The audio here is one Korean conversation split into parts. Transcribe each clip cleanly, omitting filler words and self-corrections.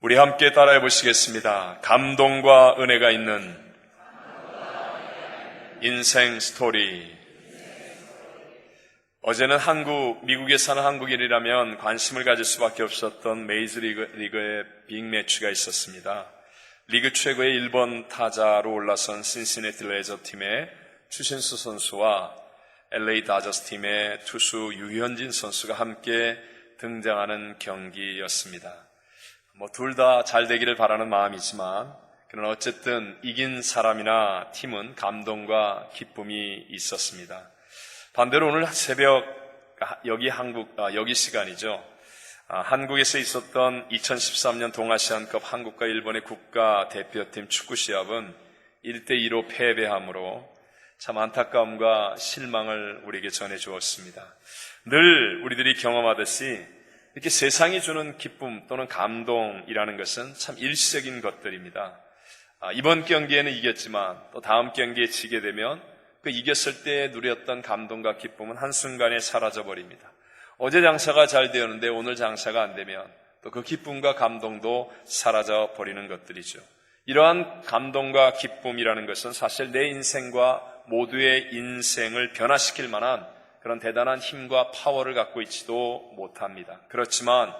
우리 함께 따라해 보시겠습니다. 감동과 은혜가 있는 인생 스토리. 어제는 미국에 사는 한국인이라면 관심을 가질 수밖에 없었던 메이저리그의 빅매치가 있었습니다. 리그 최고의 1번 타자로 올라선 신시내티 레저 팀의 추신수 선수와 LA 다저스 팀의 투수 유현진 선수가 함께 등장하는 경기였습니다. 둘 다 잘 되기를 바라는 마음이지만, 그러나 어쨌든 이긴 사람이나 팀은 감동과 기쁨이 있었습니다. 반대로 오늘 새벽 여기 시간이죠. 한국에서 있었던 2013년 동아시안컵 한국과 일본의 국가대표팀 축구 시합은 1대2로 패배함으로 참 안타까움과 실망을 우리에게 전해주었습니다. 늘 우리들이 경험하듯이 이렇게 세상이 주는 기쁨 또는 감동이라는 것은 참 일시적인 것들입니다. 이번 경기에는 이겼지만 또 다음 경기에 지게 되면 그 이겼을 때 누렸던 감동과 기쁨은 한순간에 사라져버립니다. 어제 장사가 잘 되었는데 오늘 장사가 안 되면 또 그 기쁨과 감동도 사라져버리는 것들이죠. 이러한 감동과 기쁨이라는 것은 사실 내 인생과 모두의 인생을 변화시킬 만한 그런 대단한 힘과 파워를 갖고 있지도 못합니다. 그렇지만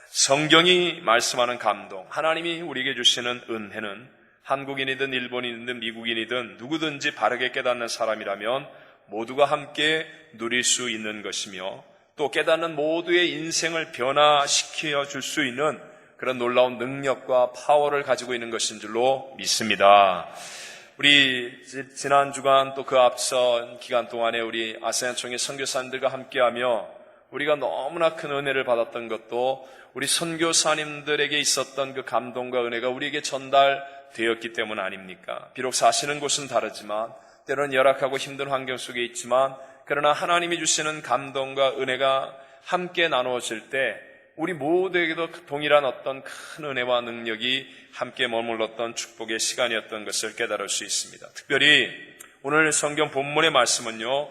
성경이 말씀하는 감동, 하나님이 우리에게 주시는 은혜는 한국인이든 일본인이든 미국인이든 누구든지 바르게 깨닫는 사람이라면 모두가 함께 누릴 수 있는 것이며, 또 깨닫는 모두의 인생을 변화시켜 줄 수 있는 그런 놀라운 능력과 파워를 가지고 있는 것인 줄로 믿습니다. 우리 지난 주간 또 그 앞선 기간 동안에 우리 아세안총회 선교사님들과 함께하며 우리가 너무나 큰 은혜를 받았던 것도 우리 선교사님들에게 있었던 그 감동과 은혜가 우리에게 전달되었기 때문 아닙니까? 비록 사시는 곳은 다르지만, 때로는 열악하고 힘든 환경 속에 있지만, 그러나 하나님이 주시는 감동과 은혜가 함께 나누어질 때 우리 모두에게도 동일한 어떤 큰 은혜와 능력이 함께 머물렀던 축복의 시간이었던 것을 깨달을 수 있습니다. 특별히 오늘 성경 본문의 말씀은요,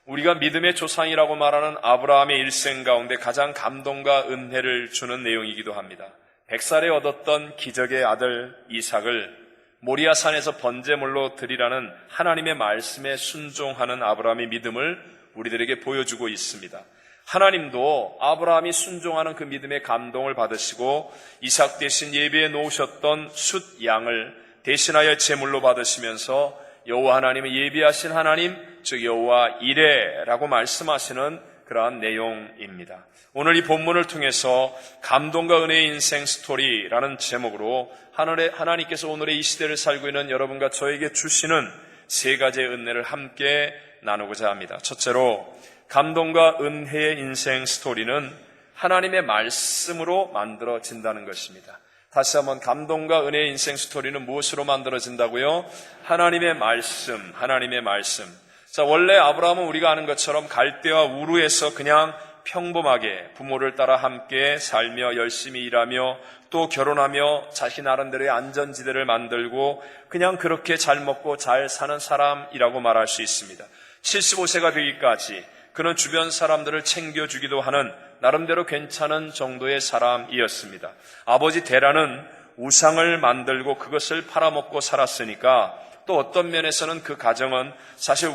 우리가 믿음의 조상이라고 말하는 아브라함의 일생 가운데 가장 감동과 은혜를 주는 내용이기도 합니다. 100살에 얻었던 기적의 아들 이삭을 모리아산에서 번제물로 드리라는 하나님의 말씀에 순종하는 아브라함의 믿음을 우리들에게 보여주고 있습니다. 하나님도 아브라함이 순종하는 그 믿음의 감동을 받으시고 이삭 대신 예비해 놓으셨던 숫 양을 대신하여 제물로 받으시면서 여호와 하나님은 예비하신 하나님, 즉 여호와 이레라고 말씀하시는 그러한 내용입니다. 오늘 이 본문을 통해서 감동과 은혜의 인생 스토리라는 제목으로 하나님께서 오늘의 이 시대를 살고 있는 여러분과 저에게 주시는 세 가지의 은혜를 함께 나누고자 합니다. 첫째로, 감동과 은혜의 인생 스토리는 하나님의 말씀으로 만들어진다는 것입니다. 다시 한번, 감동과 은혜의 인생 스토리는 무엇으로 만들어진다고요? 하나님의 말씀, 하나님의 말씀. 자, 원래 아브라함은 우리가 아는 것처럼 갈대와 우르에서 그냥 평범하게 부모를 따라 함께 살며 열심히 일하며 또 결혼하며 자신 나름대로의 안전지대를 만들고 그냥 그렇게 잘 먹고 잘 사는 사람이라고 말할 수 있습니다. 75세가 되기까지 그는 주변 사람들을 챙겨주기도 하는 나름대로 괜찮은 정도의 사람이었습니다. 아버지 데라는 우상을 만들고 그것을 팔아먹고 살았으니까 또 어떤 면에서는 그 가정은 사실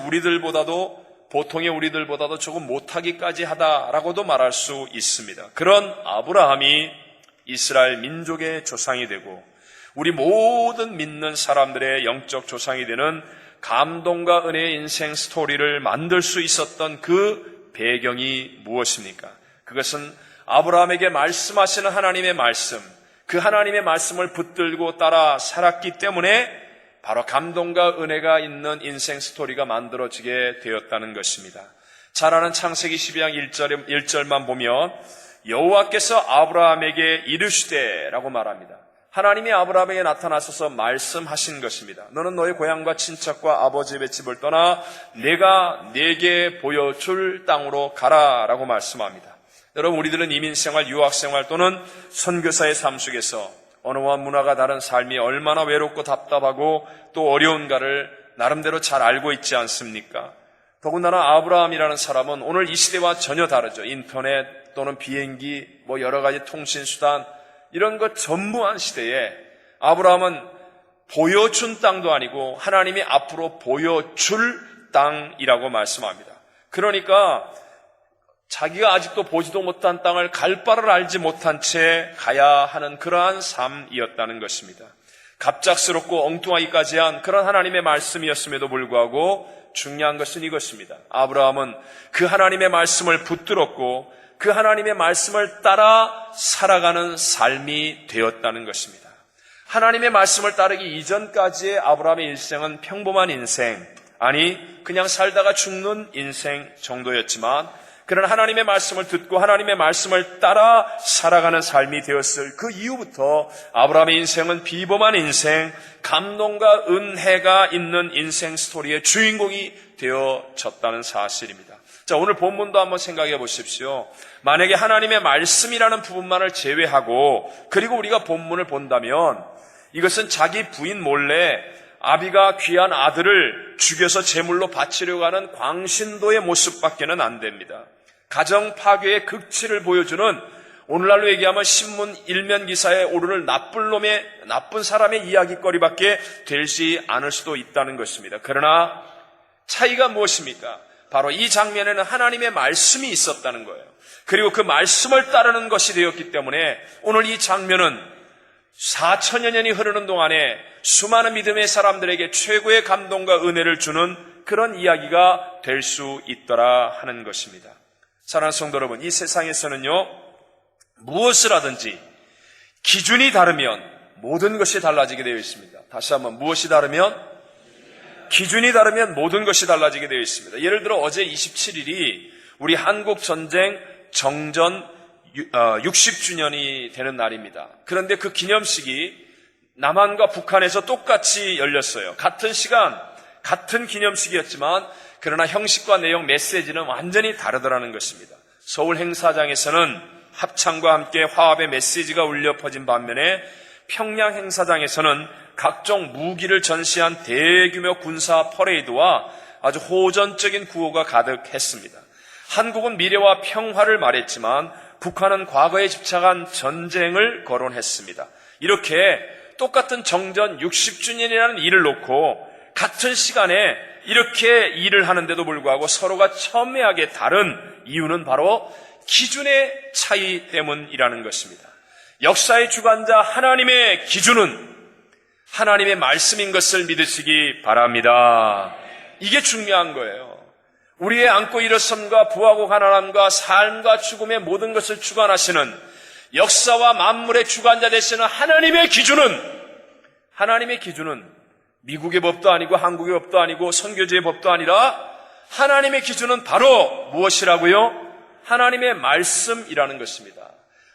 보통의 우리들보다도 조금 못하기까지 하다라고도 말할 수 있습니다. 그런 아브라함이 이스라엘 민족의 조상이 되고 우리 모든 믿는 사람들의 영적 조상이 되는 감동과 은혜의 인생 스토리를 만들 수 있었던 그 배경이 무엇입니까? 그것은 아브라함에게 말씀하시는 하나님의 말씀, 그 하나님의 말씀을 붙들고 따라 살았기 때문에 바로 감동과 은혜가 있는 인생 스토리가 만들어지게 되었다는 것입니다. 잘 아는 창세기 12장 1절만 보면 여호와께서 아브라함에게 이르시되라고 말합니다. 하나님이 아브라함에게 나타나셔서 말씀하신 것입니다. 너는 너의 고향과 친척과 아버지의 집을 떠나 내가 네게 보여줄 땅으로 가라라고 말씀합니다. 여러분, 우리들은 이민생활, 유학생활 또는 선교사의 삶 속에서 언어와 문화가 다른 삶이 얼마나 외롭고 답답하고 또 어려운가를 나름대로 잘 알고 있지 않습니까? 더군다나 아브라함이라는 사람은 오늘 이 시대와 전혀 다르죠. 인터넷 또는 비행기, 여러 가지 통신수단, 이런 것 전무한 시대에 아브라함은 보여준 땅도 아니고 하나님이 앞으로 보여줄 땅이라고 말씀합니다. 그러니까 자기가 아직도 보지도 못한 땅을 갈 바를 알지 못한 채 가야 하는 그러한 삶이었다는 것입니다. 갑작스럽고 엉뚱하기까지 한 그런 하나님의 말씀이었음에도 불구하고 중요한 것은 이것입니다. 아브라함은 그 하나님의 말씀을 붙들었고 그 하나님의 말씀을 따라 살아가는 삶이 되었다는 것입니다. 하나님의 말씀을 따르기 이전까지의 아브라함의 일생은 평범한 인생, 아니 그냥 살다가 죽는 인생 정도였지만 그런 하나님의 말씀을 듣고 하나님의 말씀을 따라 살아가는 삶이 되었을 그 이후부터 아브라함의 인생은 비범한 인생, 감동과 은혜가 있는 인생 스토리의 주인공이 되어졌다는 사실입니다. 자, 오늘 본문도 한번 생각해 보십시오. 만약에 하나님의 말씀이라는 부분만을 제외하고 그리고 우리가 본문을 본다면 이것은 자기 부인 몰래 아비가 귀한 아들을 죽여서 제물로 바치려고 하는 광신도의 모습밖에는 안 됩니다. 가정 파괴의 극치를 보여주는 오늘날로 얘기하면 신문 일면 기사에 오르는 나쁜 사람의 이야기거리밖에 되지 않을 수도 있다는 것입니다. 그러나 차이가 무엇입니까? 바로 이 장면에는 하나님의 말씀이 있었다는 거예요. 그리고 그 말씀을 따르는 것이 되었기 때문에 오늘 이 장면은 4천여 년이 흐르는 동안에 수많은 믿음의 사람들에게 최고의 감동과 은혜를 주는 그런 이야기가 될 수 있더라 하는 것입니다. 사랑하는 성도 여러분, 이 세상에서는요, 무엇을 하든지 기준이 다르면 모든 것이 달라지게 되어 있습니다. 다시 한번, 무엇이 다르면? 기준이 다르면 모든 것이 달라지게 되어 있습니다. 예를 들어 어제 27일이 우리 한국 전쟁 정전 60주년이 되는 날입니다. 그런데 그 기념식이 남한과 북한에서 똑같이 열렸어요. 같은 시간, 같은 기념식이었지만 그러나 형식과 내용, 메시지는 완전히 다르더라는 것입니다. 서울 행사장에서는 합창과 함께 화합의 메시지가 울려 퍼진 반면에 평양 행사장에서는 각종 무기를 전시한 대규모 군사 퍼레이드와 아주 호전적인 구호가 가득했습니다. 한국은 미래와 평화를 말했지만 북한은 과거에 집착한 전쟁을 거론했습니다. 이렇게 똑같은 정전 60주년이라는 일을 놓고 같은 시간에 이렇게 일을 하는데도 불구하고 서로가 첨예하게 다른 이유는 바로 기준의 차이 때문이라는 것입니다. 역사의 주관자 하나님의 기준은 하나님의 말씀인 것을 믿으시기 바랍니다. 이게 중요한 거예요. 우리의 안고 일어섬과 부하고 가난함과 삶과 죽음의 모든 것을 주관하시는 역사와 만물의 주관자 되시는 하나님의 기준은 미국의 법도 아니고 한국의 법도 아니고 선교지의 법도 아니라 하나님의 기준은 바로 무엇이라고요? 하나님의 말씀이라는 것입니다.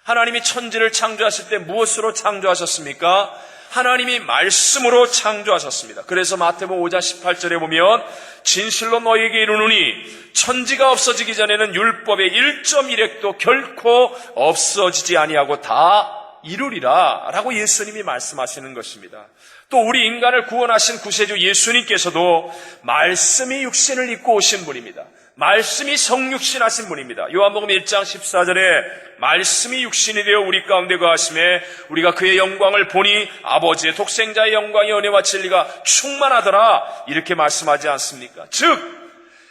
하나님이 천지를 창조하실 때 무엇으로 창조하셨습니까? 하나님이 말씀으로 창조하셨습니다. 그래서 마태복음 5장 18절에 보면 진실로 너희에게 이르노니 천지가 없어지기 전에는 율법의 1.1획도 결코 없어지지 아니하고 다 이루리라 라고 예수님이 말씀하시는 것입니다. 또 우리 인간을 구원하신 구세주 예수님께서도 말씀이 육신을 입고 오신 분입니다. 말씀이 성육신하신 분입니다. 요한복음 1장 14절에 말씀이 육신이 되어 우리 가운데 거하심에 우리가 그의 영광을 보니 아버지의 독생자의 영광의 은혜와 진리가 충만하더라 이렇게 말씀하지 않습니까? 즉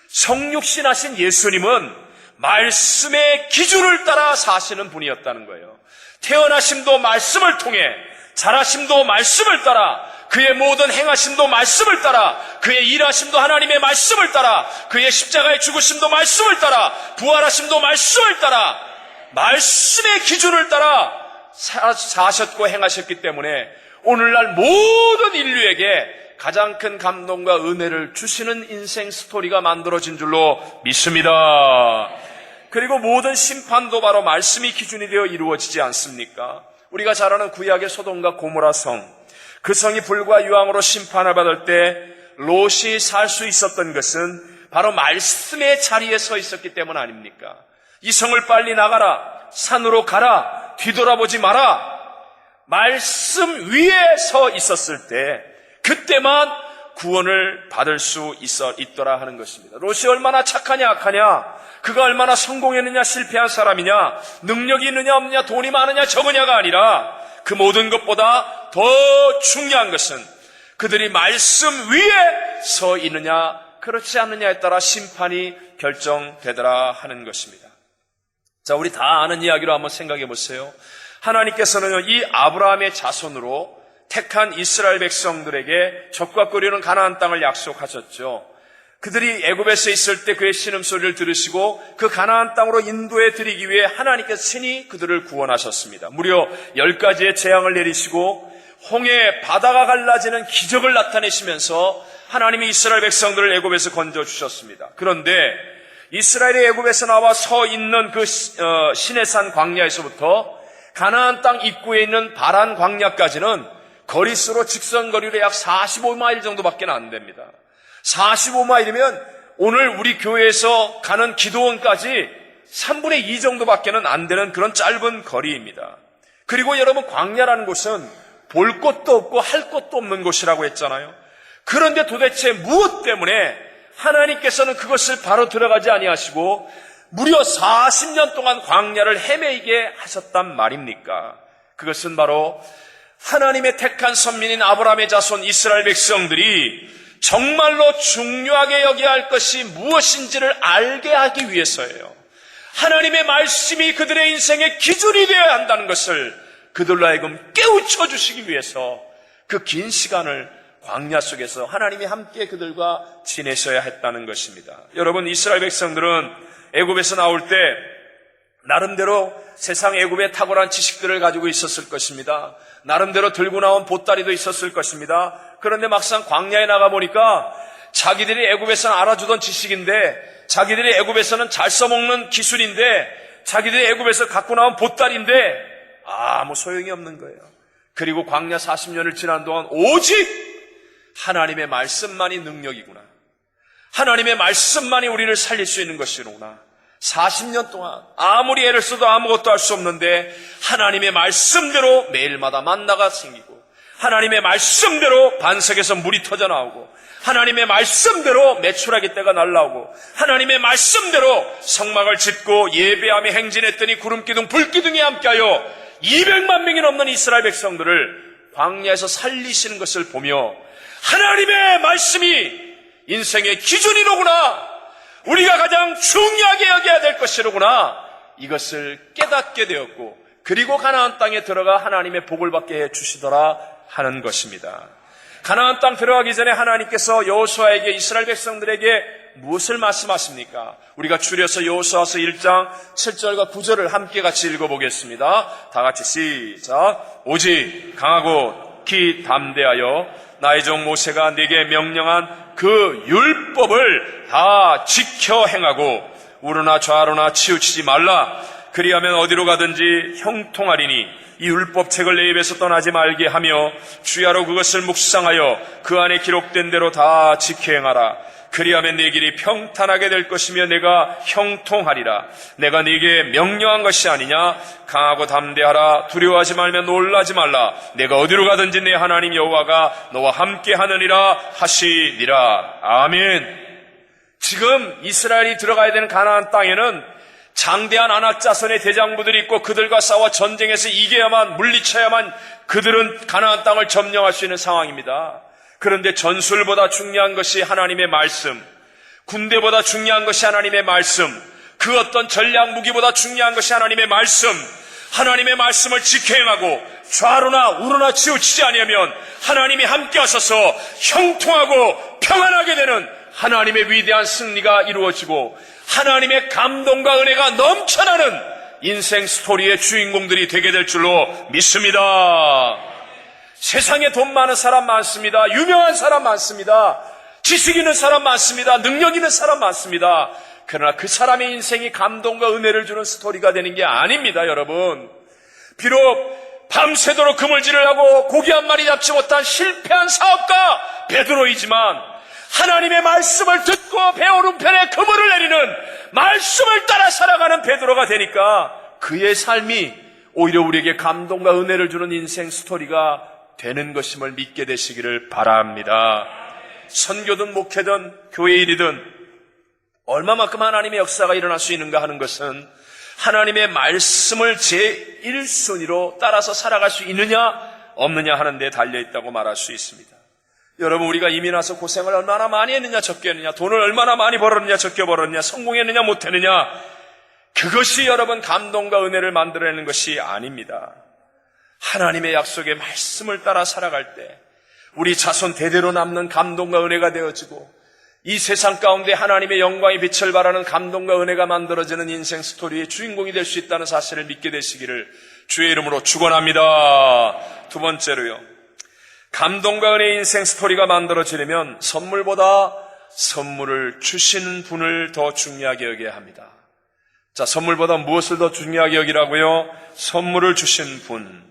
성육신하신 예수님은 말씀의 기준을 따라 사시는 분이었다는 거예요. 태어나심도 말씀을 통해, 자라심도 말씀을 따라, 그의 모든 행하심도 말씀을 따라, 그의 일하심도 하나님의 말씀을 따라, 그의 십자가의 죽으심도 말씀을 따라, 부활하심도 말씀을 따라, 말씀의 기준을 따라 사셨고 행하셨기 때문에 오늘날 모든 인류에게 가장 큰 감동과 은혜를 주시는 인생 스토리가 만들어진 줄로 믿습니다. 그리고 모든 심판도 바로 말씀이 기준이 되어 이루어지지 않습니까? 우리가 잘 아는 구약의 소돔과 고모라 성, 그 성이 불과 유황으로 심판을 받을 때 롯이 살 수 있었던 것은 바로 말씀의 자리에 서 있었기 때문 아닙니까? 이 성을 빨리 나가라, 산으로 가라, 뒤돌아보지 마라. 말씀 위에 서 있었을 때 그때만 구원을 받을 수 있더라 하는 것입니다. 롯이 얼마나 착하냐 악하냐, 그가 얼마나 성공했느냐 실패한 사람이냐, 능력이 있느냐 없느냐, 돈이 많으냐 적으냐가 아니라 그 모든 것보다 더 중요한 것은 그들이 말씀 위에 서 있느냐 그렇지 않느냐에 따라 심판이 결정되더라 하는 것입니다. 자, 우리 다 아는 이야기로 한번 생각해 보세요. 하나님께서는 이 아브라함의 자손으로 택한 이스라엘 백성들에게 적과 끓이는 가나안 땅을 약속하셨죠. 그들이 애굽에서 있을 때 그의 신음소리를 들으시고 그 가나안 땅으로 인도해 드리기 위해 하나님께서 친히 그들을 구원하셨습니다. 무려 10가지의 재앙을 내리시고 홍해 바다가 갈라지는 기적을 나타내시면서 하나님이 이스라엘 백성들을 애굽에서 건져주셨습니다. 그런데 이스라엘이 애굽에서 나와 서 있는 그 시내산 광야에서부터 가나안 땅 입구에 있는 바란 광야까지는 거리수로 직선거리로 약 45마일 정도밖에 안 됩니다. 45마일이면 오늘 우리 교회에서 가는 기도원까지 3분의 2 정도밖에는 안 되는 그런 짧은 거리입니다. 그리고 여러분, 광야라는 곳은 볼 것도 없고 할 것도 없는 곳이라고 했잖아요. 그런데 도대체 무엇 때문에 하나님께서는 그것을 바로 들어가지 아니하시고 무려 40년 동안 광야를 헤매이게 하셨단 말입니까? 그것은 바로 하나님의 택한 선민인 아브라함의 자손 이스라엘 백성들이 정말로 중요하게 여겨야 할 것이 무엇인지를 알게 하기 위해서예요. 하나님의 말씀이 그들의 인생의 기준이 되어야 한다는 것을 그들로 하여금 깨우쳐 주시기 위해서 그 긴 시간을 광야 속에서 하나님이 함께 그들과 지내셔야 했다는 것입니다. 여러분, 이스라엘 백성들은 애굽에서 나올 때 나름대로 세상 애굽의 탁월한 지식들을 가지고 있었을 것입니다. 나름대로 들고 나온 보따리도 있었을 것입니다. 그런데 막상 광야에 나가보니까 자기들이 애굽에서는 알아주던 지식인데, 자기들이 애굽에서는 잘 써먹는 기술인데, 자기들이 애굽에서 갖고 나온 보따리인데 아무 소용이 없는 거예요. 그리고 광야 40년을 지난 동안 오직 하나님의 말씀만이 능력이구나, 하나님의 말씀만이 우리를 살릴 수 있는 것이로구나. 40년 동안 아무리 애를 써도 아무것도 할 수 없는데 하나님의 말씀대로 매일마다 만나가 생기고, 하나님의 말씀대로 반석에서 물이 터져 나오고, 하나님의 말씀대로 메추라기 떼가 날라오고, 하나님의 말씀대로 성막을 짓고 예배하며 행진했더니 구름기둥 불기둥이 함께하여 200만 명이 넘는 이스라엘 백성들을 광야에서 살리시는 것을 보며 하나님의 말씀이 인생의 기준이로구나, 우리가 가장 중요하게 여겨야 될 것이로구나, 이것을 깨닫게 되었고, 그리고 가나안 땅에 들어가 하나님의 복을 받게 해주시더라 하는 것입니다. 가나안 땅 들어가기 전에 하나님께서 여호수아에게, 이스라엘 백성들에게 무엇을 말씀하십니까? 우리가 줄여서 여호수아서 1장 7절과 9절을 함께 같이 읽어보겠습니다. 다 같이 시작. 오직 강하고 키 담대하여 나의 종 모세가 네게 명령한 그 율법을 다 지켜 행하고 우르나 좌로나 치우치지 말라. 그리하면 어디로 가든지 형통하리니 이 율법책을 내 입에서 떠나지 말게 하며 주야로 그것을 묵상하여 그 안에 기록된 대로 다 지켜 행하라. 그리하면 네 길이 평탄하게 될 것이며 내가 형통하리라. 내가 네게 명령한 것이 아니냐? 강하고 담대하라. 두려워하지 말며 놀라지 말라. 내가 어디로 가든지 내 하나님 여호와가 너와 함께 하느니라 하시니라. 아멘. 지금 이스라엘이 들어가야 되는 가나안 땅에는 장대한 아낙 자손의 대장부들이 있고 그들과 싸워 전쟁에서 이겨야만, 물리쳐야만 그들은 가나안 땅을 점령할 수 있는 상황입니다. 그런데 전술보다 중요한 것이 하나님의 말씀, 군대보다 중요한 것이 하나님의 말씀, 그 어떤 전략 무기보다 중요한 것이 하나님의 말씀, 하나님의 말씀을 지켜 행하고 좌로나 우로나 치우치지 아니하면 하나님이 함께 하셔서 형통하고 평안하게 되는 하나님의 위대한 승리가 이루어지고 하나님의 감동과 은혜가 넘쳐나는 인생 스토리의 주인공들이 되게 될 줄로 믿습니다. 세상에 돈 많은 사람 많습니다. 유명한 사람 많습니다. 지식 있는 사람 많습니다. 능력 있는 사람 많습니다. 그러나 그 사람의 인생이 감동과 은혜를 주는 스토리가 되는 게 아닙니다, 여러분. 비록 밤새도록 그물질을 하고 고기 한 마리 잡지 못한 실패한 사업가 베드로이지만 하나님의 말씀을 듣고 배오른편에 그물을 내리는, 말씀을 따라 살아가는 베드로가 되니까 그의 삶이 오히려 우리에게 감동과 은혜를 주는 인생 스토리가 되는 것임을 믿게 되시기를 바랍니다. 선교든 목회든 교회 일이든 얼마만큼 하나님의 역사가 일어날 수 있는가 하는 것은 하나님의 말씀을 제1순위로 따라서 살아갈 수 있느냐 없느냐 하는 데 달려있다고 말할 수 있습니다. 여러분, 우리가 이민 와서 고생을 얼마나 많이 했느냐 적게 했느냐, 돈을 얼마나 많이 벌었느냐 적게 벌었느냐, 성공했느냐 못했느냐, 그것이 여러분 감동과 은혜를 만들어내는 것이 아닙니다. 하나님의 약속의 말씀을 따라 살아갈 때 우리 자손 대대로 남는 감동과 은혜가 되어지고 이 세상 가운데 하나님의 영광의 빛을 발하는 감동과 은혜가 만들어지는 인생 스토리의 주인공이 될 수 있다는 사실을 믿게 되시기를 주의 이름으로 축원합니다. 두 번째로요, 감동과 은혜의 인생 스토리가 만들어지려면 선물보다 선물을 주시는 분을 더 중요하게 여겨야 합니다. 자, 선물보다 무엇을 더 중요하게 여기라고요? 선물을 주신 분.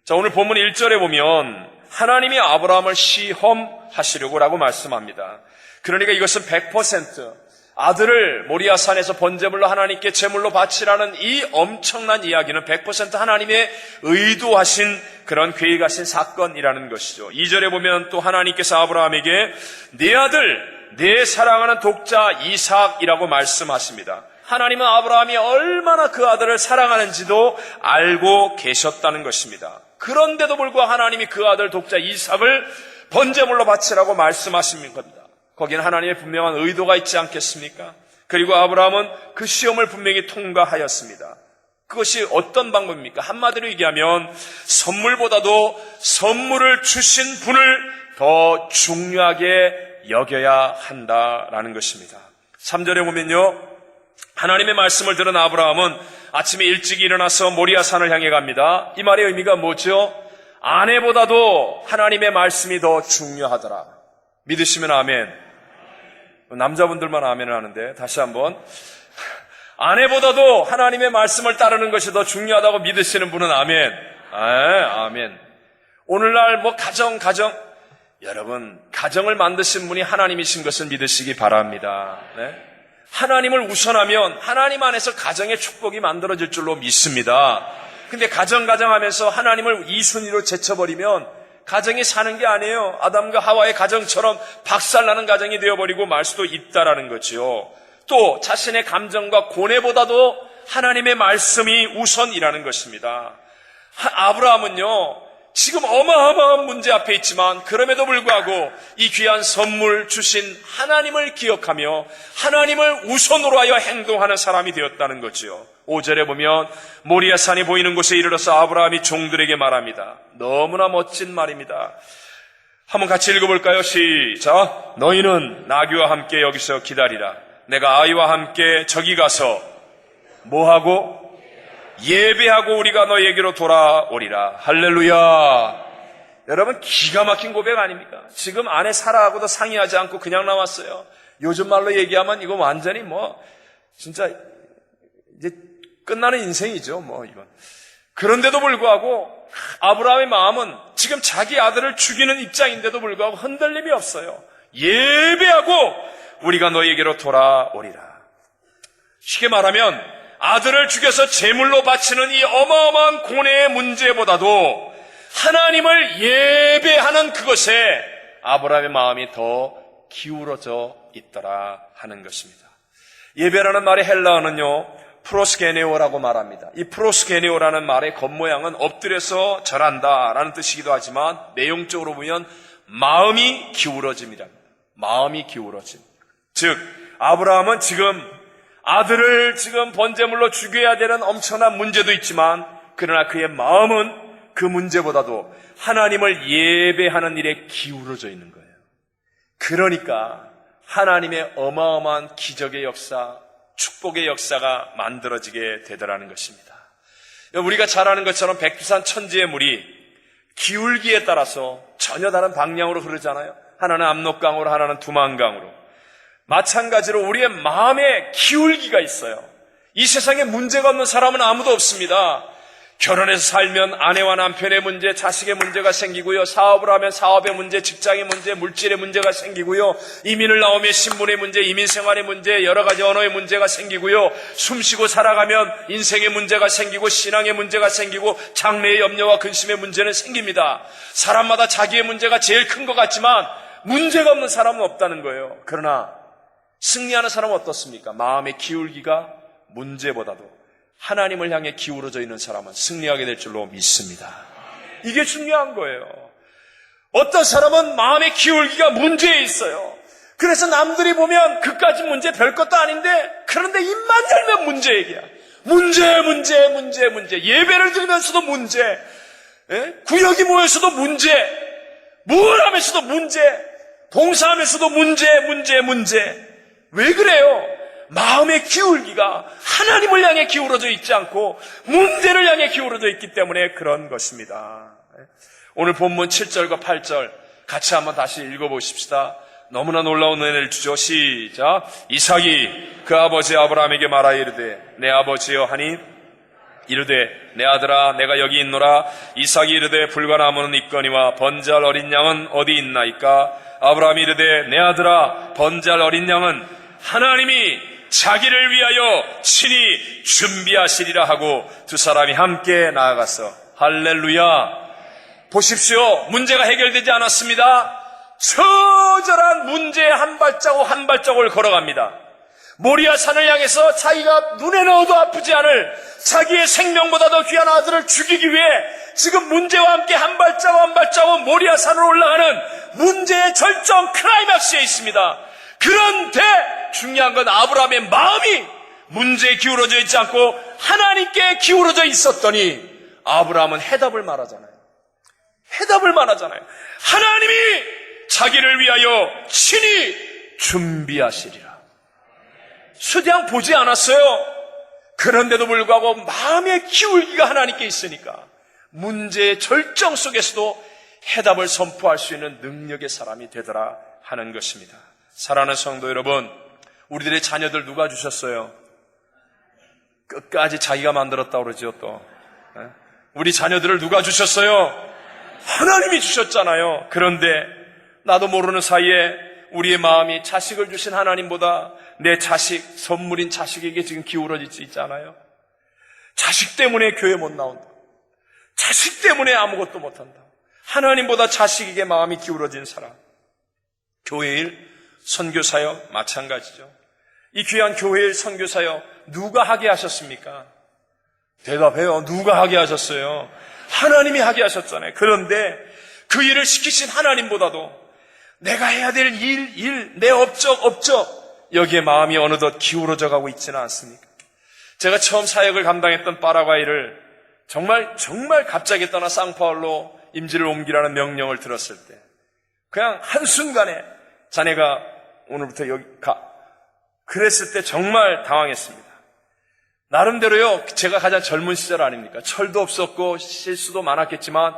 자, 오늘 본문 1절에 보면 하나님이 아브라함을 시험하시려고 라고 말씀합니다. 그러니까 이것은 100% 아들을 모리아산에서 번제물로 하나님께 제물로 바치라는 이 엄청난 이야기는 100% 하나님의 의도하신 그런 계획하신 사건이라는 것이죠. 2절에 보면 또 하나님께서 아브라함에게 내 아들, 내 사랑하는 독자 이삭이라고 말씀하십니다. 하나님은 아브라함이 얼마나 그 아들을 사랑하는지도 알고 계셨다는 것입니다. 그런데도 불구하고 하나님이 그 아들 독자 이삭을 번제물로 바치라고 말씀하신 겁니다. 거기는 하나님의 분명한 의도가 있지 않겠습니까? 그리고 아브라함은 그 시험을 분명히 통과하였습니다. 그것이 어떤 방법입니까? 한마디로 얘기하면 선물보다도 선물을 주신 분을 더 중요하게 여겨야 한다라는 것입니다. 3절에 보면요, 하나님의 말씀을 들은 아브라함은 아침에 일찍 일어나서 모리아산을 향해 갑니다. 이 말의 의미가 뭐죠? 아내보다도 하나님의 말씀이 더 중요하더라. 믿으시면 아멘. 남자분들만 아멘을 하는데 다시 한번, 아내보다도 하나님의 말씀을 따르는 것이 더 중요하다고 믿으시는 분은 아멘. 아멘. 오늘날 가정 여러분, 가정을 만드신 분이 하나님이신 것을 믿으시기 바랍니다. 네? 하나님을 우선하면 하나님 안에서 가정의 축복이 만들어질 줄로 믿습니다. 근데 가정 하면서 하나님을 2순위로 제쳐버리면 가정이 사는 게 아니에요. 아담과 하와의 가정처럼 박살나는 가정이 되어버리고 말 수도 있다라는 거지요. 또 자신의 감정과 고뇌보다도 하나님의 말씀이 우선이라는 것입니다. 아브라함은요, 지금 어마어마한 문제 앞에 있지만 그럼에도 불구하고 이 귀한 선물 주신 하나님을 기억하며 하나님을 우선으로 하여 행동하는 사람이 되었다는 거지요. 5절에 보면 모리아산이 보이는 곳에 이르러서 아브라함이 종들에게 말합니다. 너무나 멋진 말입니다. 한번 같이 읽어볼까요? 시작. 너희는 나귀와 함께 여기서 기다리라. 내가 아이와 함께 저기 가서 뭐하고? 예배하고 우리가 너에게로 돌아오리라. 할렐루야. 여러분, 기가 막힌 고백 아닙니까? 지금 아내 사라하고도 상의하지 않고 그냥 나왔어요. 요즘 말로 얘기하면 이거 완전히 진짜 이제 끝나는 인생이죠, 이건. 그런데도 불구하고 아브라함의 마음은 지금 자기 아들을 죽이는 입장인데도 불구하고 흔들림이 없어요. 예배하고 우리가 너에게로 돌아오리라. 쉽게 말하면 아들을 죽여서 제물로 바치는 이 어마어마한 고뇌의 문제보다도 하나님을 예배하는 그것에 아브라함의 마음이 더 기울어져 있더라 하는 것입니다. 예배라는 말의 헬라어는요, 프로스게네오라고 말합니다. 이 프로스게네오라는 말의 겉모양은 엎드려서 절한다라는 뜻이기도 하지만 내용적으로 보면 마음이 기울어집니다. 마음이 기울어짐. 즉 아브라함은 지금 아들을 지금 번제물로 죽여야 되는 엄청난 문제도 있지만 그러나 그의 마음은 그 문제보다도 하나님을 예배하는 일에 기울어져 있는 거예요. 그러니까 하나님의 어마어마한 기적의 역사, 축복의 역사가 만들어지게 되더라는 것입니다. 우리가 잘 아는 것처럼 백두산 천지의 물이 기울기에 따라서 전혀 다른 방향으로 흐르잖아요. 하나는 압록강으로, 하나는 두만강으로. 마찬가지로 우리의 마음에 기울기가 있어요. 이 세상에 문제가 없는 사람은 아무도 없습니다. 결혼해서 살면 아내와 남편의 문제, 자식의 문제가 생기고요. 사업을 하면 사업의 문제, 직장의 문제, 물질의 문제가 생기고요. 이민을 나오면 신분의 문제, 이민생활의 문제, 여러 가지 언어의 문제가 생기고요. 숨쉬고 살아가면 인생의 문제가 생기고 신앙의 문제가 생기고 장래의 염려와 근심의 문제는 생깁니다. 사람마다 자기의 문제가 제일 큰 것 같지만 문제가 없는 사람은 없다는 거예요. 그러나 승리하는 사람은 어떻습니까? 마음의 기울기가 문제보다도 하나님을 향해 기울어져 있는 사람은 승리하게 될 줄로 믿습니다. 이게 중요한 거예요. 어떤 사람은 마음의 기울기가 문제에 있어요. 그래서 남들이 보면 그까지 문제 별것도 아닌데, 그런데 입만 열면 문제 얘기야. 문제. 예배를 드리면서도 문제, 구역이 모여서도 문제, 뭘 하면서도 문제, 봉사하면서도 문제. 왜 그래요? 마음의 기울기가 하나님을 향해 기울어져 있지 않고 문제를 향해 기울어져 있기 때문에 그런 것입니다. 오늘 본문 7절과 8절 같이 한번 다시 읽어보십시다. 너무나 놀라운 은혜를 주죠. 시작. 이삭이 그 아버지 아브라함에게 말하여 이르되 내 아버지여 하니 이르되 내 아들아 내가 여기 있노라. 이삭이 이르되 불과나무는 있거니와 번제할 어린 양은 어디 있나이까. 아브라함이 이르되 내 아들아 번제할 어린 양은 하나님이 자기를 위하여 친히 준비하시리라 하고 두 사람이 함께 나아갔어. 할렐루야. 보십시오. 문제가 해결되지 않았습니다. 처절한 문제의 한 발자국을 걸어갑니다. 모리아 산을 향해서 자기가 눈에 넣어도 아프지 않을 자기의 생명보다도 귀한 아들을 죽이기 위해 지금 문제와 함께 한 발자국 모리아 산으로 올라가는 문제의 절정 클라이막스에 있습니다. 그런데 중요한 건 아브라함의 마음이 문제에 기울어져 있지 않고 하나님께 기울어져 있었더니 아브라함은 해답을 말하잖아요. 하나님이 자기를 위하여 친히 준비하시리라. 수대양 보지 않았어요. 그런데도 불구하고 마음의 기울기가 하나님께 있으니까 문제의 절정 속에서도 해답을 선포할 수 있는 능력의 사람이 되더라 하는 것입니다. 사랑하는 성도 여러분, 우리들의 자녀들 누가 주셨어요? 끝까지 자기가 만들었다고 그러죠. 또 우리 자녀들을 누가 주셨어요? 하나님이 주셨잖아요. 그런데 나도 모르는 사이에 우리의 마음이 자식을 주신 하나님보다 내 자식, 선물인 자식에게 지금 기울어져 있잖아요. 자식 때문에 교회 못 나온다. 자식 때문에 아무것도 못한다. 하나님보다 자식에게 마음이 기울어진 사람. 교회 일, 선교사역 마찬가지죠. 이 귀한 교회 일, 선교사역 누가 하게 하셨습니까? 대답해요. 누가 하게 하셨어요? 하나님이 하게 하셨잖아요. 그런데 그 일을 시키신 하나님보다도 내가 해야 될 일, 내 업적 여기에 마음이 어느덧 기울어져 가고 있지는 않습니까? 제가 처음 사역을 감당했던 파라과이를 정말 갑자기 떠나 상파울로 임지를 옮기라는 명령을 들었을 때 그냥 한순간에 자네가 오늘부터 여기 가. 그랬을 때 정말 당황했습니다. 나름대로요, 제가 가장 젊은 시절 아닙니까? 철도 없었고 실수도 많았겠지만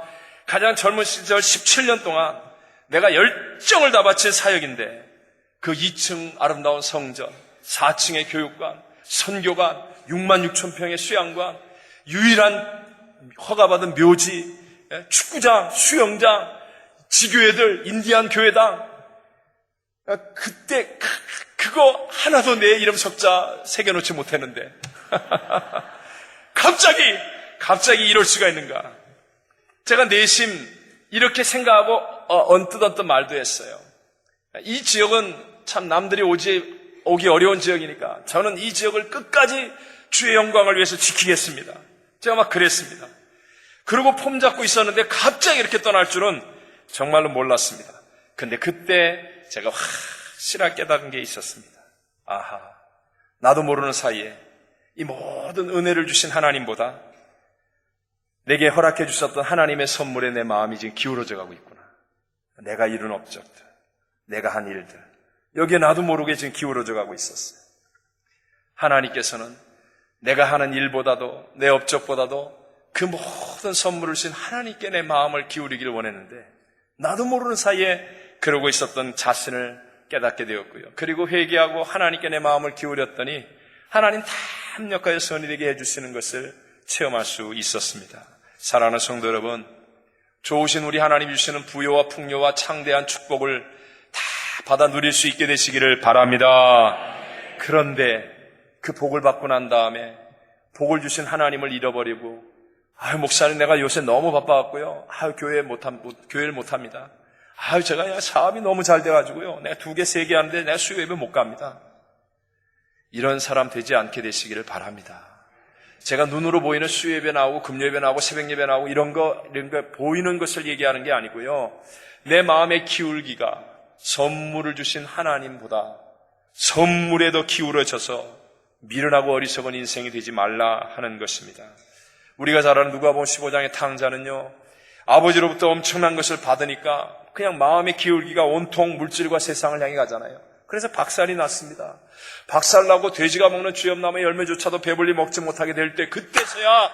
가장 젊은 시절 17년 동안 내가 열정을 다 바친 사역인데 그 2층 아름다운 성전, 4층의 교육관, 선교관, 6만 6천 평의 수양관, 유일한 허가받은 묘지, 축구장, 수영장, 지교회들, 인디안 교회당. 그때 그거 하나도 내 이름 석자 새겨놓지 못했는데 갑자기 이럴 수가 있는가. 제가 내심 이렇게 생각하고 언뜻 말도 했어요. 이 지역은 참 남들이 오기 어려운 지역이니까 저는 이 지역을 끝까지 주의 영광을 위해서 지키겠습니다. 제가 막 그랬습니다. 그리고 폼 잡고 있었는데 갑자기 이렇게 떠날 줄은 정말로 몰랐습니다. 근데 그때 제가 확실하게 깨달은 게 있었습니다. 아하, 나도 모르는 사이에 이 모든 은혜를 주신 하나님보다 내게 허락해 주셨던 하나님의 선물에 내 마음이 지금 기울어져 가고 있구나. 내가 이룬 업적들, 내가 한 일들, 여기에 나도 모르게 지금 기울어져 가고 있었어요. 하나님께서는 내가 하는 일보다도 내 업적보다도 그 모든 선물을 주신 하나님께 내 마음을 기울이기를 원했는데 나도 모르는 사이에 그러고 있었던 자신을 깨닫게 되었고요. 그리고 회개하고 하나님께 내 마음을 기울였더니 하나님 탐욕하여 선이 되게 해주시는 것을 체험할 수 있었습니다. 사랑하는 성도 여러분, 좋으신 우리 하나님 주시는 부요와 풍요와 창대한 축복을 다 받아 누릴 수 있게 되시기를 바랍니다. 그런데 그 복을 받고 난 다음에 복을 주신 하나님을 잃어버리고 목사님 내가 요새 너무 바빠갖고요. 교회를 못합니다. 제가 그냥 사업이 너무 잘 돼가지고요. 내가 2개, 3개 하는데 내가 수요 예배 못 갑니다. 이런 사람 되지 않게 되시기를 바랍니다. 제가 눈으로 보이는 수요 예배 나오고 금요 예배 나오고 새벽 예배 나오고 이런 거 보이는 것을 얘기하는 게 아니고요. 내 마음의 기울기가 선물을 주신 하나님보다 선물에 더 기울어져서 미련하고 어리석은 인생이 되지 말라 하는 것입니다. 우리가 잘 아는 누가복음 15장의 탕자는요, 아버지로부터 엄청난 것을 받으니까 그냥 마음의 기울기가 온통 물질과 세상을 향해 가잖아요. 그래서 박살이 났습니다. 박살나고 돼지가 먹는 주엽나무의 열매조차도 배불리 먹지 못하게 될 때, 그때서야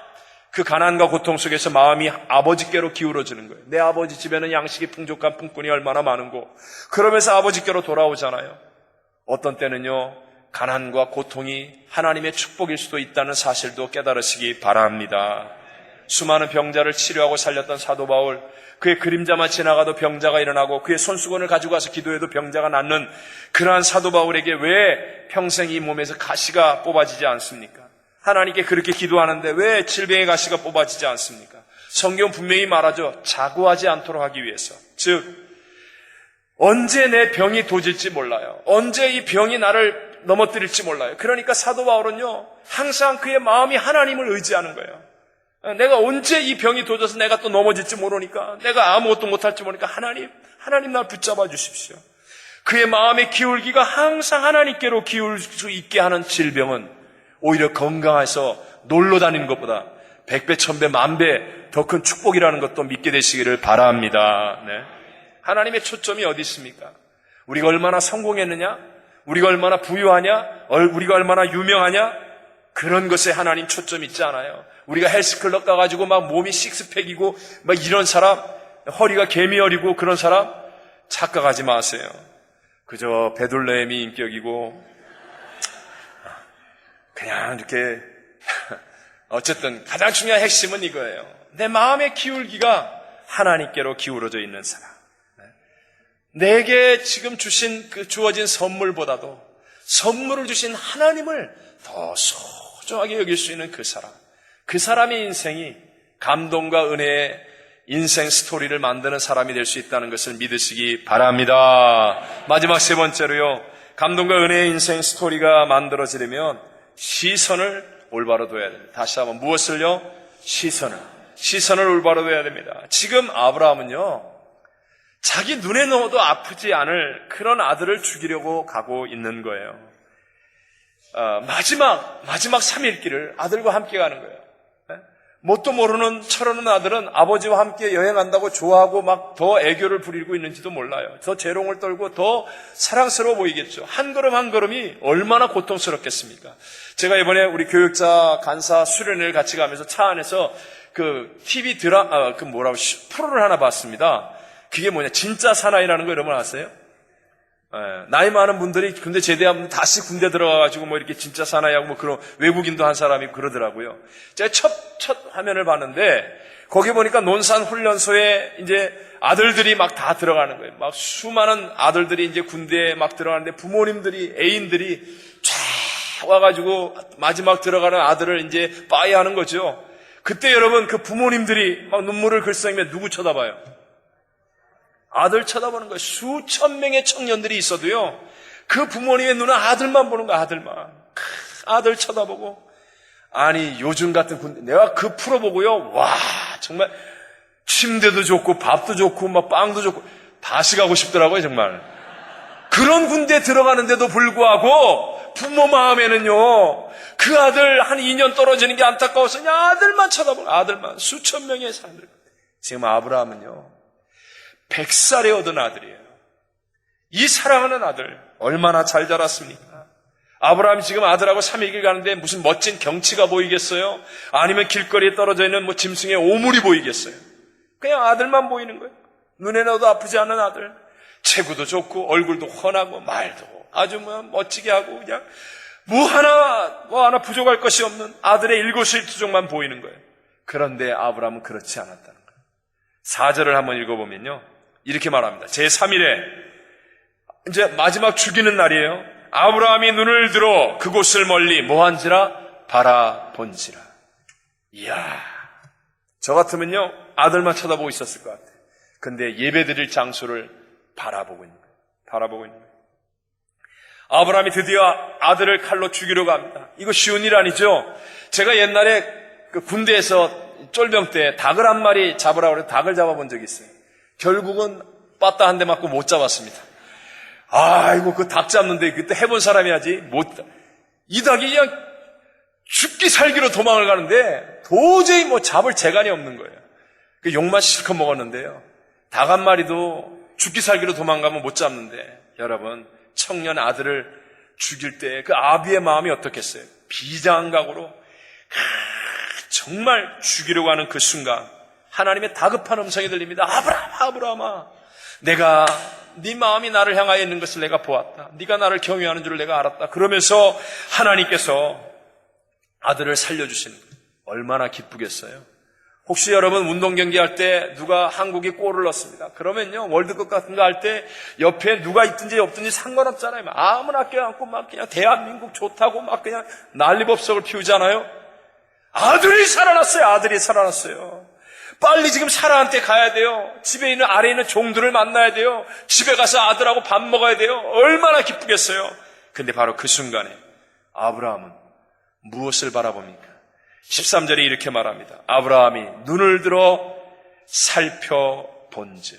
그 가난과 고통 속에서 마음이 아버지께로 기울어지는 거예요. 내 아버지 집에는 양식이 풍족한 품꾼이 얼마나 많은고, 그러면서 아버지께로 돌아오잖아요. 어떤 때는요, 가난과 고통이 하나님의 축복일 수도 있다는 사실도 깨달으시기 바랍니다. 수많은 병자를 치료하고 살렸던 사도 바울, 그의 그림자만 지나가도 병자가 일어나고 그의 손수건을 가지고 가서 기도해도 병자가 낫는 그러한 사도 바울에게 왜 평생 이 몸에서 가시가 뽑아지지 않습니까? 하나님께 그렇게 기도하는데 왜 질병의 가시가 뽑아지지 않습니까? 성경은 분명히 말하죠. 자고하지 않도록 하기 위해서. 즉, 언제 내 병이 도질지 몰라요. 언제 이 병이 나를 넘어뜨릴지 몰라요. 그러니까 사도 바울은요, 항상 그의 마음이 하나님을 의지하는 거예요. 내가 언제 이 병이 도져서 내가 또 넘어질지 모르니까, 내가 아무것도 못할지 모르니까 하나님 날 붙잡아 주십시오. 그의 마음의 기울기가 항상 하나님께로 기울 수 있게 하는 질병은 오히려 건강해서 놀러 다니는 것보다 100배, 1000배, 10,000배 더 큰 축복이라는 것도 믿게 되시기를 바랍니다. 네. 하나님의 초점이 어디 있습니까? 우리가 얼마나 성공했느냐? 우리가 얼마나 부유하냐? 우리가 얼마나 유명하냐? 그런 것에 하나님 초점 있지 않아요. 우리가 헬스클럽 가가지고 막 몸이 식스팩이고 막 이런 사람, 허리가 개미허리고 그런 사람 착각하지 마세요. 그저 베들레헴이 인격이고 그냥 이렇게 어쨌든 가장 중요한 핵심은 이거예요. 내 마음의 기울기가 하나님께로 기울어져 있는 사람. 내게 지금 주어진 선물보다도 선물을 주신 하나님을 더 소중하게 여길 수 있는 그 사람. 그 사람의 인생이 감동과 은혜의 인생 스토리를 만드는 사람이 될 수 있다는 것을 믿으시기 바랍니다. 마지막 3번째로요. 감동과 은혜의 인생 스토리가 만들어지려면 시선을 올바로 둬야 됩니다. 다시 한번 무엇을요? 시선을 올바로 둬야 됩니다. 지금 아브라함은요, 자기 눈에 넣어도 아프지 않을 그런 아들을 죽이려고 가고 있는 거예요. 마지막 3일길을 아들과 함께 가는 거예요. 뭣도 모르는 철없는 아들은 아버지와 함께 여행한다고 좋아하고 막 더 애교를 부리고 있는지도 몰라요. 더 재롱을 떨고 더 사랑스러워 보이겠죠. 한 걸음 한 걸음이 얼마나 고통스럽겠습니까? 제가 이번에 우리 교육자 간사 수련회를 같이 가면서 차 안에서 그 TV 프로를 하나 봤습니다. 그게 뭐냐, 진짜 사나이라는 거 여러분 아세요? 나이 많은 분들이 군대 제대하면 다시 군대 들어가가지고 뭐 이렇게 진짜 사나이하고 뭐 그런 외국인도 한 사람이 그러더라고요. 제가 첫 화면을 봤는데 거기 보니까 논산 훈련소에 이제 아들들이 막 다 들어가는 거예요. 막 수많은 아들들이 이제 군대에 막 들어가는데 부모님들이, 애인들이 쫙 와가지고 마지막 들어가는 아들을 이제 빠이하는 거죠. 그때 여러분 그 부모님들이 막 눈물을 글썽이며 누구 쳐다봐요? 아들 쳐다보는 거예요. 수천 명의 청년들이 있어도요, 그 부모님의 눈은 아들만 보는 거야. 아들 쳐다보고. 아니 요즘 같은 군대, 내가 그 프로 보고요, 와 정말 침대도 좋고 밥도 좋고 막 빵도 좋고 다시 가고 싶더라고요. 정말 그런 군대에 들어가는데도 불구하고 부모 마음에는요, 그 아들 한 2년 떨어지는 게 안타까워서 그냥 아들만 쳐다보고, 아들만. 수천 명의 사람들. 지금 아브라함은요 100살에 얻은 아들이에요. 이 사랑하는 아들 얼마나 잘 자랐습니까? 아브라함이 지금 아들하고 3일길 가는데 무슨 멋진 경치가 보이겠어요? 아니면 길거리에 떨어져 있는 뭐 짐승의 오물이 보이겠어요? 그냥 아들만 보이는 거예요. 눈에 넣어도 아프지 않은 아들. 체구도 좋고 얼굴도 훤하고 말도 아주 뭐 멋지게 하고 그냥 뭐 하나 부족할 것이 없는 아들의 일거수일투족만 보이는 거예요. 그런데 아브라함은 그렇지 않았다는 거예요. 4절을 한번 읽어보면요, 이렇게 말합니다. 제3일에 이제 마지막 죽이는 날이에요. 아브라함이 눈을 들어 그곳을 멀리 뭐한지라 바라본지라. 이야, 저 같으면요 아들만 쳐다보고 있었을 것 같아요. 근데 예배드릴 장소를 바라보고 있는 거예요. 바라보고 있는 거예요. 아브라함이 드디어 아들을 칼로 죽이려고 합니다. 이거 쉬운 일 아니죠? 제가 옛날에 그 군대에서 쫄병 때 닭을 한 마리 잡으라고 해서 닭을 잡아본 적이 있어요. 결국은 빠따 한 대 맞고 못 잡았습니다. 아이고, 그 닭 잡는데 그때 해본 사람이야지. 이 닭이 그냥 죽기 살기로 도망을 가는데 도저히 뭐 잡을 재간이 없는 거예요. 그 욕만 실컷 먹었는데요. 닭 한 마리도 죽기 살기로 도망가면 못 잡는데, 여러분, 청년 아들을 죽일 때 그 아비의 마음이 어떻겠어요? 비장각으로 정말 죽이려고 하는 그 순간 하나님의 다급한 음성이 들립니다. 아브라함아, 내가 네 마음이 나를 향하여 있는 것을 내가 보았다. 네가 나를 경외하는 줄을 내가 알았다. 그러면서 하나님께서 아들을 살려주시는 거예요. 얼마나 기쁘겠어요. 혹시 여러분 운동 경기할 때 누가 한국이 골을 넣습니다. 그러면요, 월드컵 같은 거 할 때 옆에 누가 있든지 없든지 상관없잖아요. 아무나 껴안고 막 그냥 대한민국 좋다고 막 그냥 난리법석을 피우잖아요. 아들이 살아났어요. 빨리 지금 사라한테 가야 돼요. 집에 있는 아래에 있는 종들을 만나야 돼요. 집에 가서 아들하고 밥 먹어야 돼요. 얼마나 기쁘겠어요. 근데 바로 그 순간에 아브라함은 무엇을 바라봅니까? 13절에 이렇게 말합니다. 아브라함이 눈을 들어 살펴본즉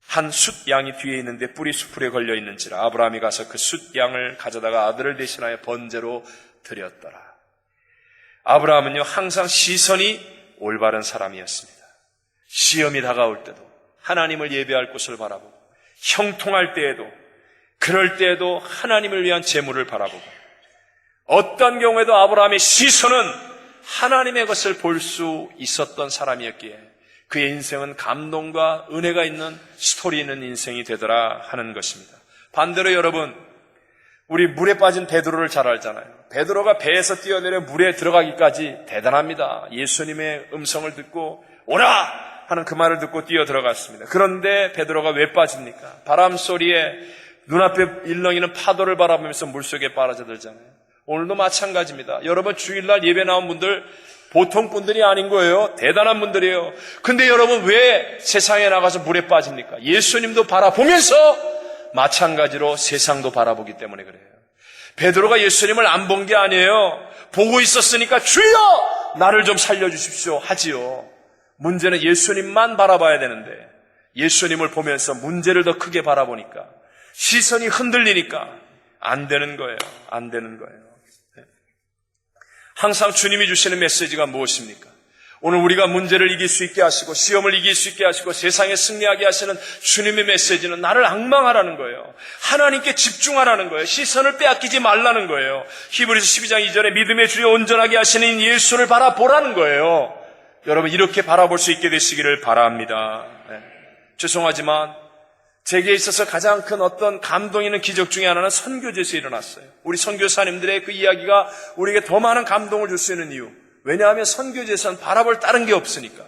한 숫 양이 뒤에 있는데 뿔이 수풀에 걸려 있는지라 아브라함이 가서 그 숫 양을 가져다가 아들을 대신하여 번제로 드렸더라. 아브라함은요, 항상 시선이 올바른 사람이었습니다. 시험이 다가올 때도 하나님을 예배할 곳을 바라보고, 형통할 때에도, 그럴 때에도 하나님을 위한 재물을 바라보고, 어떤 경우에도 아브라함의 시선은 하나님의 것을 볼 수 있었던 사람이었기에 그의 인생은 감동과 은혜가 있는 스토리 있는 인생이 되더라 하는 것입니다. 반대로 여러분, 우리 물에 빠진 베드로를 잘 알잖아요. 베드로가 배에서 뛰어내려 물에 들어가기까지 대단합니다. 예수님의 음성을 듣고 오라 하는 그 말을 듣고 뛰어 들어갔습니다. 그런데 베드로가 왜 빠집니까? 바람 소리에 눈앞에 일렁이는 파도를 바라보면서 물속에 빠져들잖아요. 오늘도 마찬가지입니다. 여러분, 주일날 예배 나온 분들 보통 분들이 아닌 거예요. 대단한 분들이에요. 근데 여러분, 왜 세상에 나가서 물에 빠집니까? 예수님도 바라보면서 마찬가지로 세상도 바라보기 때문에 그래요. 베드로가 예수님을 안 본 게 아니에요. 보고 있었으니까 주여 나를 좀 살려주십시오 하지요. 문제는 예수님만 바라봐야 되는데 예수님을 보면서 문제를 더 크게 바라보니까 시선이 흔들리니까 안 되는 거예요. 항상 주님이 주시는 메시지가 무엇입니까? 오늘 우리가 문제를 이길 수 있게 하시고 시험을 이길 수 있게 하시고 세상에 승리하게 하시는 주님의 메시지는 나를 앙망하라는 거예요. 하나님께 집중하라는 거예요. 시선을 빼앗기지 말라는 거예요. 히브리서 12장 2절에 믿음의 주여 온전하게 하시는 예수를 바라보라는 거예요. 여러분, 이렇게 바라볼 수 있게 되시기를 바랍니다. 죄송하지만 제게 있어서 가장 큰 어떤 감동 있는 기적 중에 하나는 선교제에서 일어났어요. 우리 선교사님들의 그 이야기가 우리에게 더 많은 감동을 줄 수 있는 이유. 왜냐하면 선교제에서는 바라볼 다른 게 없으니까.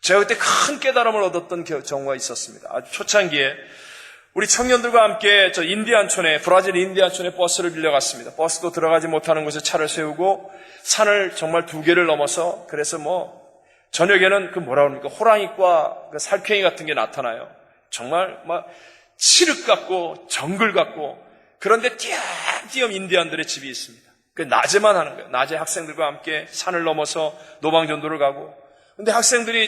제가 그때 큰 깨달음을 얻었던 경우가 있었습니다. 아주 초창기에 우리 청년들과 함께 저 인디안촌에, 브라질 인디안촌에 버스를 빌려갔습니다. 버스도 들어가지 못하는 곳에 차를 세우고 산을 정말 2개를 넘어서, 그래서 저녁에는 그 호랑이과 그 살쾡이 같은 게 나타나요. 정말 막 칠흑 같고 정글 같고, 그런데 띄엄띄엄 인디안들의 집이 있습니다. 그 낮에만 하는 거예요. 낮에 학생들과 함께 산을 넘어서 노방전도를 가고, 근데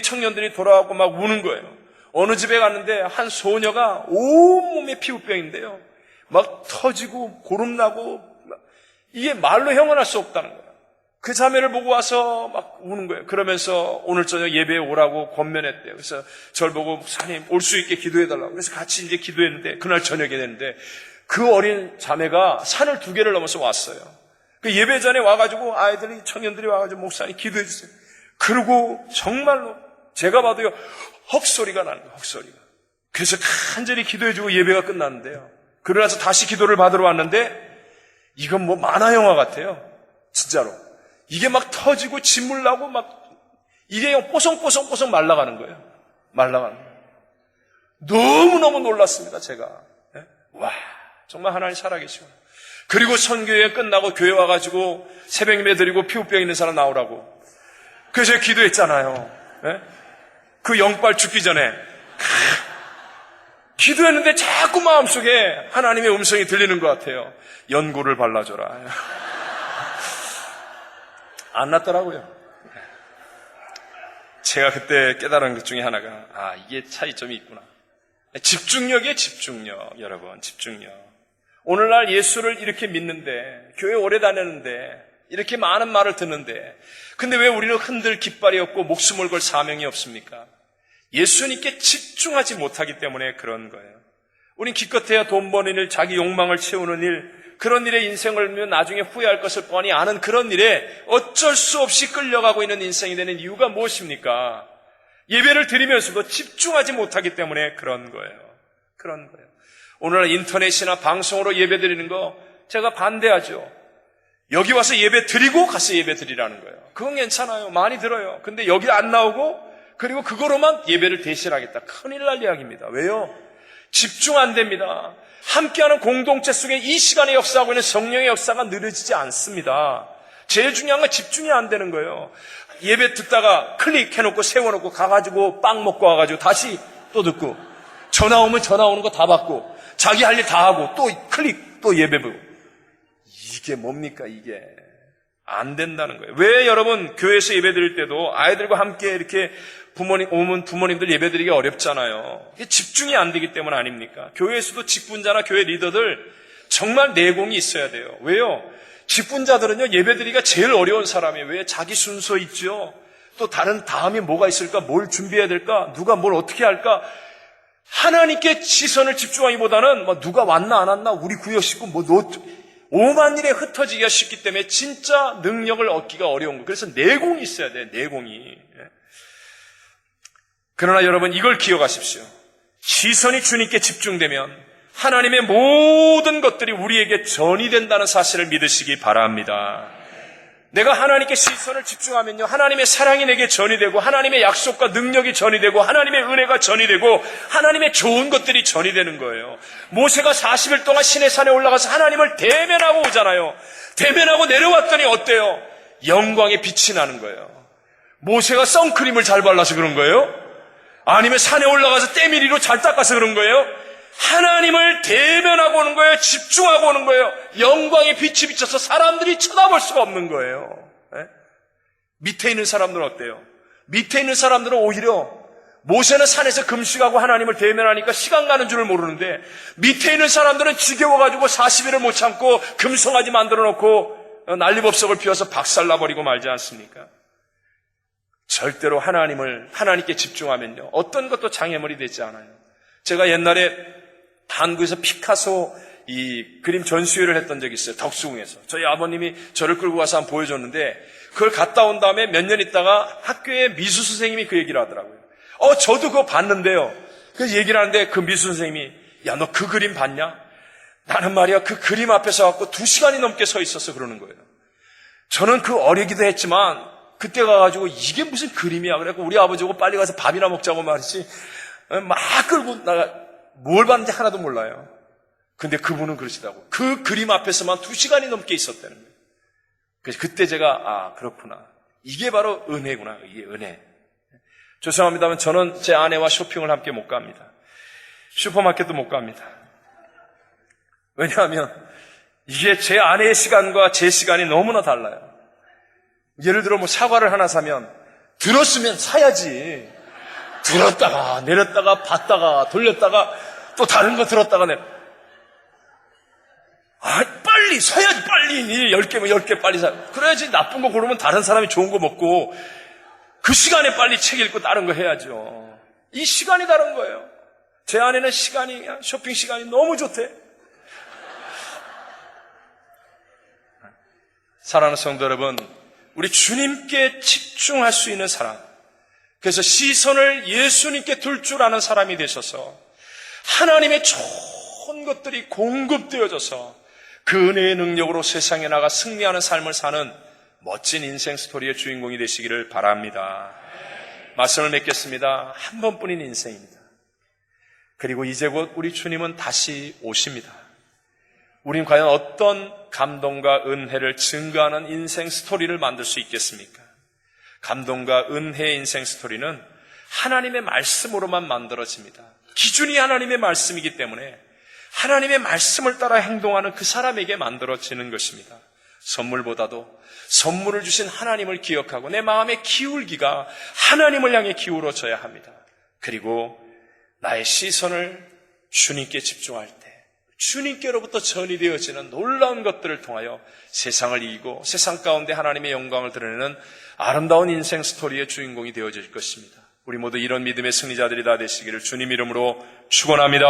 청년들이 돌아와고 막 우는 거예요. 어느 집에 갔는데 한 소녀가 온몸에 피부병인데요, 막 터지고 고름나고, 이게 말로 형언할 수 없다는 거예요. 그 자매를 보고 와서 막 우는 거예요. 그러면서 오늘 저녁 예배에 오라고 권면했대요. 그래서 저를 보고 목사님 올 수 있게 기도해달라고. 그래서 같이 이제 기도했는데 그날 저녁에 됐는데 그 어린 자매가 산을 2개를 넘어서 왔어요. 그 예배 전에 와가지고 청년들이 와가지고 목사님 기도해 주세요. 그리고 정말로 제가 봐도요, 헉소리가 나는 거예요. 헉소리가. 그래서 간절히 기도해주고 예배가 끝났는데요. 그러나서 다시 기도를 받으러 왔는데 이건 만화 영화 같아요. 진짜로. 이게 막 터지고 진물 나고 이게 뽀송뽀송뽀송 말라가는 거예요. 너무너무 놀랐습니다, 제가. 와, 정말 하나님 살아계시고. 그리고 선교회 끝나고 교회 와가지고 새벽 예배 드리고 피부병 있는 사람 나오라고. 그래서 제가 기도했잖아요. 그 영빨 죽기 전에 기도했는데 자꾸 마음속에 하나님의 음성이 들리는 것 같아요. 연고를 발라줘라. 안 났더라고요. 제가 그때 깨달은 것 중에 하나가 이게 차이점이 있구나. 집중력이에요. 집중력. 여러분, 집중력. 오늘날 예수를 이렇게 믿는데, 교회 오래 다녔는데, 이렇게 많은 말을 듣는데, 근데 왜 우리는 흔들 깃발이 없고 목숨을 걸 사명이 없습니까? 예수님께 집중하지 못하기 때문에 그런 거예요. 우린 기껏해야 돈 버는 일, 자기 욕망을 채우는 일, 그런 일에 인생을 밀면 나중에 후회할 것을 뻔히 아는 그런 일에 어쩔 수 없이 끌려가고 있는 인생이 되는 이유가 무엇입니까? 예배를 드리면서도 집중하지 못하기 때문에 그런 거예요. 그런 거예요. 오늘날 인터넷이나 방송으로 예배 드리는 거 제가 반대하죠. 여기 와서 예배 드리고 가서 예배 드리라는 거예요. 그건 괜찮아요. 많이 들어요. 근데 여기 안 나오고 그리고 그거로만 예배를 대신하겠다. 큰일 날 이야기입니다. 왜요? 집중 안 됩니다. 함께하는 공동체 속에 이 시간에 역사하고 있는 성령의 역사가 느려지지 않습니다. 제일 중요한 건 집중이 안 되는 거예요. 예배 듣다가 클릭해놓고 세워놓고 가가지고 빵 먹고 와가지고 다시 또 듣고 전화 오면 전화 오는 거 다 받고 자기 할 일 다 하고 또 클릭 또 예배 보고 이게 뭡니까? 이게 안 된다는 거예요. 왜 여러분 교회에서 예배 드릴 때도 아이들과 함께 이렇게 부모님들 예배 드리기 어렵잖아요. 이게 집중이 안 되기 때문 아닙니까? 교회에서도 직분자나 교회 리더들 정말 내공이 있어야 돼요. 왜요? 직분자들은요 예배 드리기가 제일 어려운 사람이에요. 왜? 자기 순서 있죠. 또 다른 다음이 뭐가 있을까? 뭘 준비해야 될까? 누가 뭘 어떻게 할까? 하나님께 시선을 집중하기보다는 누가 왔나 안 왔나 우리 구역 식구 오만 일에 흩어지기가 쉽기 때문에 진짜 능력을 얻기가 어려운 거예요. 그래서 내공이 있어야 돼요. 내공이. 그러나 여러분 이걸 기억하십시오. 시선이 주님께 집중되면 하나님의 모든 것들이 우리에게 전이 된다는 사실을 믿으시기 바랍니다. 내가 하나님께 시선을 집중하면요 하나님의 사랑이 내게 전이 되고 하나님의 약속과 능력이 전이 되고 하나님의 은혜가 전이 되고 하나님의 좋은 것들이 전이 되는 거예요. 모세가 40일 동안 시내산에 올라가서 하나님을 대면하고 오잖아요. 대면하고 내려왔더니 어때요? 영광의 빛이 나는 거예요. 모세가 선크림을 잘 발라서 그런 거예요? 아니면 산에 올라가서 때밀이로 잘 닦아서 그런 거예요? 하나님을 대면하고 오는 거예요. 집중하고 오는 거예요. 영광의 빛이 비쳐서 사람들이 쳐다볼 수가 없는 거예요. 네? 밑에 있는 사람들은 어때요? 밑에 있는 사람들은 오히려 모세는 산에서 금식하고 하나님을 대면하니까 시간 가는 줄을 모르는데 밑에 있는 사람들은 지겨워가지고 40일을 못 참고 금송아지 만들어 놓고 난리법석을 피워서 박살나버리고 말지 않습니까? 절대로 하나님께 집중하면요 어떤 것도 장애물이 되지 않아요. 제가 옛날에 한국에서 피카소 이 그림 전시회를 했던 적이 있어요. 덕수궁에서. 저희 아버님이 저를 끌고 가서 한번 보여줬는데 그걸 갔다 온 다음에 몇 년 있다가 학교에 미술 선생님이 그 얘기를 하더라고요. 저도 그거 봤는데요. 그 얘기를 하는데 그 미술 선생님이 야, 너 그 그림 봤냐? 나는 말이야 그 그림 앞에 서갖고 2시간이 넘게 서 있어서 그러는 거예요. 저는 그 어리기도 했지만 그때 가가지고 이게 무슨 그림이야. 그래갖고 우리 아버지하고 빨리 가서 밥이나 먹자고 말이지 막 끌고 나가 뭘 봤는지 하나도 몰라요. 근데 그분은 그러시다고. 그 그림 앞에서만 2시간이 넘게 있었다는 거예요. 그래서 그때 제가 그렇구나. 이게 바로 은혜구나. 이게 은혜. 죄송합니다만 저는 제 아내와 쇼핑을 함께 못 갑니다. 슈퍼마켓도 못 갑니다. 왜냐하면 이게 제 아내의 시간과 제 시간이 너무나 달라요. 예를 들어 사과를 하나 사면 들었으면 사야지. 들었다가 내렸다가 봤다가 돌렸다가 또 다른 거 들었다가 빨리 사야지. 빨리 10개면 10개 빨리 사. 그래야지 나쁜 거 고르면 다른 사람이 좋은 거 먹고 그 시간에 빨리 책 읽고 다른 거 해야죠. 이 시간이 다른 거예요. 제 아내는 쇼핑 시간이 너무 좋대. 사랑하는 성도 여러분, 우리 주님께 집중할 수 있는 사람, 그래서 시선을 예수님께 둘 줄 아는 사람이 되셔서 하나님의 좋은 것들이 공급되어져서 그 은혜의 능력으로 세상에 나가 승리하는 삶을 사는 멋진 인생 스토리의 주인공이 되시기를 바랍니다. 말씀을 맺겠습니다. 한 번뿐인 인생입니다. 그리고 이제 곧 우리 주님은 다시 오십니다. 우린 과연 어떤 감동과 은혜를 증가하는 인생 스토리를 만들 수 있겠습니까? 감동과 은혜의 인생 스토리는 하나님의 말씀으로만 만들어집니다. 기준이 하나님의 말씀이기 때문에 하나님의 말씀을 따라 행동하는 그 사람에게 만들어지는 것입니다. 선물보다도 선물을 주신 하나님을 기억하고 내 마음의 기울기가 하나님을 향해 기울어져야 합니다. 그리고 나의 시선을 주님께 집중할 때 주님께로부터 전이되어지는 놀라운 것들을 통하여 세상을 이기고 세상 가운데 하나님의 영광을 드러내는 아름다운 인생 스토리의 주인공이 되어질 것입니다. 우리 모두 이런 믿음의 승리자들이 다 되시기를 주님 이름으로 축원합니다.